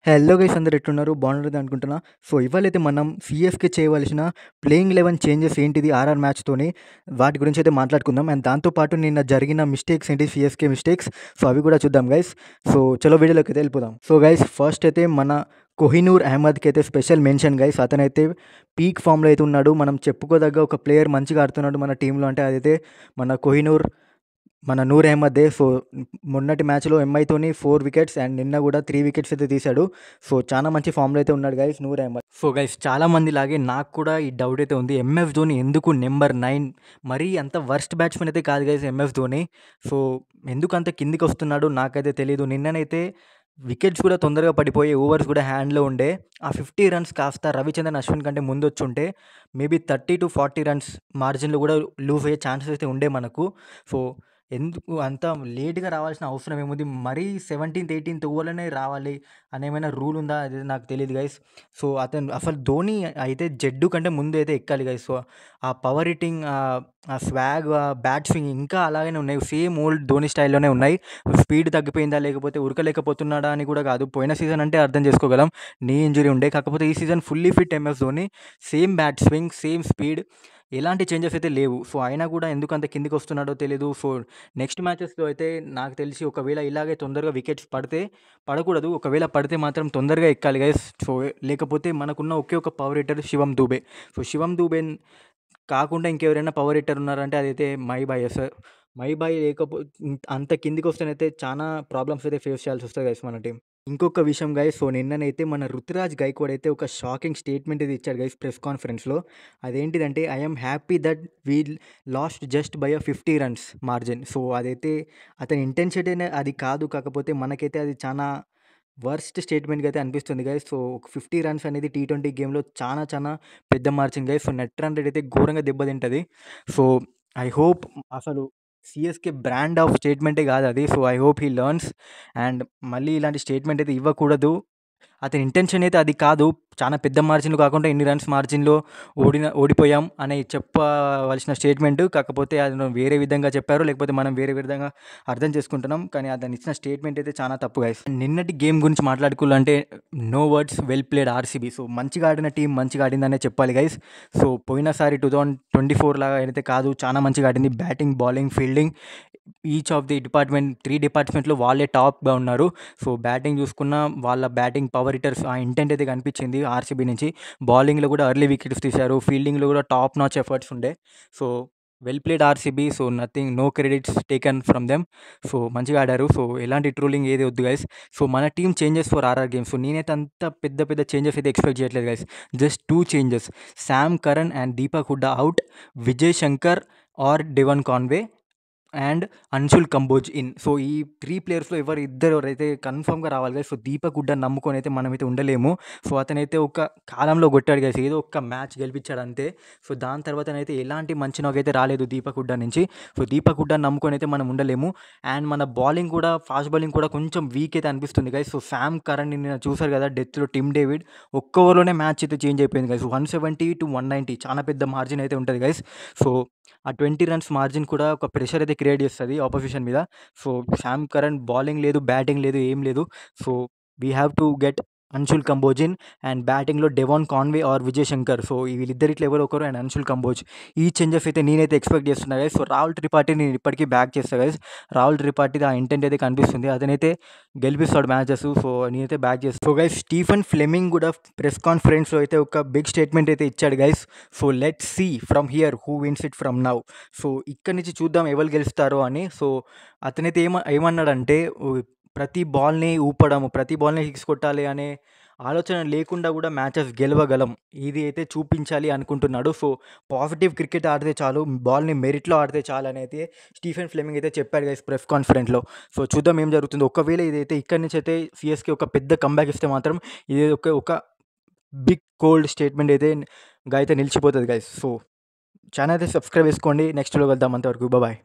Hello guys, అందరూ ఎట్లున్నారు? బాగున్నారని అనుకుంటున్నా. సో ఇవాళైతే మనం సీఎస్‌కే చేయవలసిన ప్లేయింగ్ 11 చేంజెస్ ఏంటిది ఆర్ఆర్ మ్యాచ్‌తోని వాటి గురించి అయితే మాట్లాడుకుందాం. అండ్ దాంతో పాటు నిన్న జరిగిన మిస్టేక్స్ ఏంటి, సీఎస్‌కే మిస్టేక్స్, సో అవి కూడా చూద్దాం గైస్. సో చలో వీడియోలోకి అయితే వెళ్ళిపోదాం. సో గైస్, ఫస్ట్ అయితే మన కోహినూర్ అహ్మద్‌కి అయితే స్పెషల్ మెన్షన్ గైస్. అతనైతే పీక్ ఫామ్‌లో అయితే ఉన్నాడు. మనం చెప్పుకోదగ్గ ఒక ప్లేయర్ మంచిగా ఆడుతున్నాడు మన టీంలో అంటే అదైతే మన నూర్ అహ్మదే. సో మొన్నటి మ్యాచ్‌లో ఎంఐతోని 4 వికెట్స్ అండ్ నిన్న కూడా 3 వికెట్స్ అయితే తీశాడు. సో చాలా మంచి ఫామ్‌లో అయితే ఉన్నాడు guys Noor Ahmad. So guys, చాలా మందిలాగే నాకు కూడా ఈ డౌట్ అయితే ఉంది. ఎంఎస్ ధోని ఎందుకు నెంబర్ 9? మరీ అంత వర్స్ట్ బ్యాట్స్‌మెన్ అయితే కాదు గైస్ ఎంఎస్ ధోని. సో ఎందుకు అంత కిందికి వస్తున్నాడో నాకైతే తెలీదు. నిన్ననైతే వికెట్స్ కూడా తొందరగా పడిపోయి ఓవర్స్ కూడా హ్యాండ్‌లో ఉండే. ఆ 50 రన్స్ కాస్త రవిచంద్రన్ అశ్విన్ కంటే ముందొచ్చుంటే మేబీ 30-40 రన్స్ మార్జిన్‌లో కూడా లూజ్ అయ్యే ఛాన్సెస్ అయితే ఉండే మనకు. సో ఎందుకు అంత లేట్‌గా రావాల్సిన అవసరం ఏముంది? మరీ 17థ్, 18థ్ ఓవర్‌లోనే రావాలి అనేమైనా రూల్ ఉందా? అది నాకు తెలీదు గైస్. సో అతను అసలు ధోని అయితే జడ్డు కంటే ముందు అయితే ఎక్కాలి గైస్. సో ఆ పవర్ హిట్టింగ్, ఆ స్వాగ్, ఆ బ్యాట్ స్వింగ్ ఇంకా అలాగనే ఉన్నాయి. సేమ్ ఓల్డ్ ధోని స్టైల్‌లోనే ఉన్నాయి. స్పీడ్ తగ్గిపోయిందా? లేకపోతే ఉరకలేకపోతున్నాడా అని కూడా కాదు. పోయిన సీజన్ అంటే అర్థం చేసుకోగలం. నీ ఇంజరీ ఉండే. కాకపోతే ఈ season fully fit MS Dhoni. Same bat swing, same speed, ఎలాంటి చేంజెస్ అయితే లేవు. సో అయినా కూడా ఎందుకు అంత కిందికి వస్తున్నాడో తెలీదు. సో నెక్స్ట్ మ్యాచెస్‌లో అయితే నాకు తెలిసి ఒకవేళ ఇలాగే తొందరగా వికెట్స్ పడకూడదు. ఒకవేళ పడితే మాత్రం తొందరగా ఎక్కాలి గైస్. సో లేకపోతే మనకున్న ఒకే ఒక పవర్ హిట్టర్ శివం దూబే. సో శివం దూబే కాకుండా ఇంకెవరైనా పవర్ హిట్టర్ ఉన్నారంటే అదైతే మైబాయే సార్. మైబాయ్ అంత కిందికొస్తేనైతే చానా ప్రాబ్లమ్స్ అయితే ఫేస్ చేయాల్సొస్తది గైస్ మన టీమ్. ఇంకొక విషయం గైస్, సో నిన్ననైతే మన రుతురాజ్ గైక్వాడ్ అయితే ఒక షాకింగ్ స్టేట్మెంట్ అయితే ఇచ్చాడు గైస్ ప్రెస్ కాన్ఫరెన్స్‌లో. అదేంటిదంటే, I am happy that we lost just by 50 runs margin. So అదైతే అతని ఇంటెన్సిటీనే అది కాదు. కాకపోతే మనకైతే అది చానా వర్స్ట్ స్టేట్మెంట్‌గా అయితే అనిపిస్తుంది గైస్. సో 50 రన్స్ అనేది టీ20 గేమ్‌లో చానా పెద్ద margin guys. So net run rate అయితే ఘోరంగా దెబ్బతింటది. సో ఐ హోప్ అసలు సీఎస్‌కే బ్రాండ్ ఆఫ్ స్టేట్మెంటే కాదది. So I hope he learns and మళ్ళీ ఇలాంటి స్టేట్మెంట్ అయితే ఇవ్వకూడదు. అతని ఇంటెన్షన్ అయితే అది కాదు. చాలా పెద్ద మార్జిన్‌లో కాకుండా ఇన్ని రన్స్ మార్జిన్‌లో ఓడిపోయాం అని చెప్పవలసిన స్టేట్మెంట్. కాకపోతే అది వేరే విధంగా చెప్పారు. లేకపోతే మనం వేరే విధంగా అర్థం చేసుకుంటున్నాం. కానీ అతను ఇచ్చిన స్టేట్మెంట్ అయితే చాలా తప్పు గైస్. నిన్నటి గేమ్ గురించి మాట్లాడుకోవాలంటే no words, well played RCB. So మంచిగా ఆడిన టీం మంచిగా ఆడిందనే చెప్పాలి గైస్. సో పోయినసారి 2024 లాగా అయితే కాదు. చాలా మంచిగా ఆడింది. Batting, bowling, fielding, each of the department 3 డిపార్ట్మెంట్‌లో వాళ్ళే టాప్‌గా ఉన్నారు. సో బ్యాటింగ్ చూసుకున్నా వాళ్ళ బ్యాటింగ్ పవర్ హిట్టర్స్ ఆ ఇంటెంట్ అయితే కనిపించింది ఆర్‌సీబీ నుంచి. బౌలింగ్‌లో కూడా ఎర్లీ వికెట్స్ తీశారు. ఫీల్డింగ్‌లో కూడా టాప్ నాచ్ ఎఫర్ట్స్ ఉండే. So well played RCB. So no credits taken from them. So మంచిగా ఆడారు. సో ఎలాంటి ట్రోలింగ్ ఏది వద్దు గైస్. సో మన team changes for RR game. So నేనైతే అంత పెద్ద చేంజెస్ అయితే ఎక్స్‌పెక్ట్ చేయట్లేదు guys. Just 2 changes. Sam Curran and Deepak Hooda out. Vijay Shankar or Devon Conway and Anshul Kamboj in. So ఈ 3 ప్లేయర్స్‌లో ఎవరైతే కన్ఫర్మ్‌గా రావాలి గైస్. సో దీపక్ హుడ్డాని నమ్ముకొని అయితే మనమైతే ఉండలేము. సో అతనైతే ఒక కాలంలో కొట్టాడు గైస్. ఏదో ఒక్క మ్యాచ్ గెలిపించాడు అంతే. సో దాని తర్వాతనైతే ఎలాంటి మంచి నాకైతే రాలేదు దీపక్ హుడ్డా నుంచి. సో దీపక్ హుడ్డాని నమ్ముకొని అయితే మనం ఉండలేము. అండ్ మన బౌలింగ్ కూడా, ఫాస్ట్ బౌలింగ్ కూడా కొంచెం వీక్ అయితే అనిపిస్తుంది గైస్. సో శామ్ కరణ్ నిన్న చూసారు కదా డెత్‌లో టిమ్ డేవిడ్ ఒక్క ఓవర్‌లోనే మ్యాచ్ అయితే చేంజ్ అయిపోయింది గైస్. 170-190 చాలా పెద్ద మార్జిన్ అయితే ఉంటది గైస్. సో ఆ 20 రన్స్ మార్జిన్ కూడా ఒక ప్రెషర్ అయితే క్రియేట్ చేస్తది ఆపోజిషన్ మీద. సో శామ్ కరణ్ బౌలింగ్ లేదు, బ్యాటింగ్ లేదు, ఏం లేదు. So we have to get Anshul Kamboj in and బ్యాటింగ్‌లో Devon Conway or Vijay Shankar. So వీళ్ళిద్దరిట్లో ఎవరో ఒకరు అండ్ అన్షుల్ కంబోజ్. ఈ చేంజెస్ అయితే నేనైతే ఎక్స్‌పెక్ట్ చేస్తున్నా గైస్. సో రాహుల్ త్రిపాఠిని నేను ఇప్పటికీ బ్యాక్ చేస్తా గైస్. రాహుల్ త్రిపాఠిది ఆ ఇంటెంట్ అయితే కనిపిస్తుంది. అతనైతే గెలిపిస్తాడు మ్యాచెస్. సో నేనైతే బ్యాక్ చేస్తా. సో గైస్, స్టీఫెన్ ఫ్లెమింగ్ కూడా ప్రెస్ కాన్ఫరెన్స్‌లో అయితే ఒక బిగ్ స్టేట్మెంట్ అయితే ఇచ్చాడు guys. So let's see from here who wins it from now. So ఇక్కడి నుంచి చూద్దాం ఎవరు గెలుస్తారో అని. సో అతనైతే ఏమన్నాడంటే, ప్రతి బాల్‌ని ఊపడము, ప్రతి బాల్‌ని సిక్స్ కొట్టాలి అనే ఆలోచన లేకుండా కూడా మ్యాచెస్ గెలవగలం. ఇది అయితే చూపించాలి అనుకుంటున్నాడు. సో పాజిటివ్ క్రికెట్ ఆడితే చాలు, బాల్‌ని మెరిట్‌లో ఆడితే చాలు అని అయితే స్టీఫెన్ ఫ్లెమింగ్ అయితే చెప్పాడు గైస్ ప్రెస్ కాన్ఫరెన్స్‌లో. సో చూద్దాం ఏం జరుగుతుందో. ఒకవేళ ఇదైతే ఇక్కడి నుంచి అయితే సీఎస్‌కే ఒక పెద్ద కమ్‌బ్యాక్ ఇస్తే మాత్రం ఇది ఒక బిగ్ కోల్డ్ స్టేట్మెంట్ అయితే నిలిచిపోతది గైస్. సో ఛానల్ అయితే సబ్స్క్రైబ్ చేసుకోండి. నెక్స్ట్‌లో కలుద్దాం. అంతవరకు బాయ్.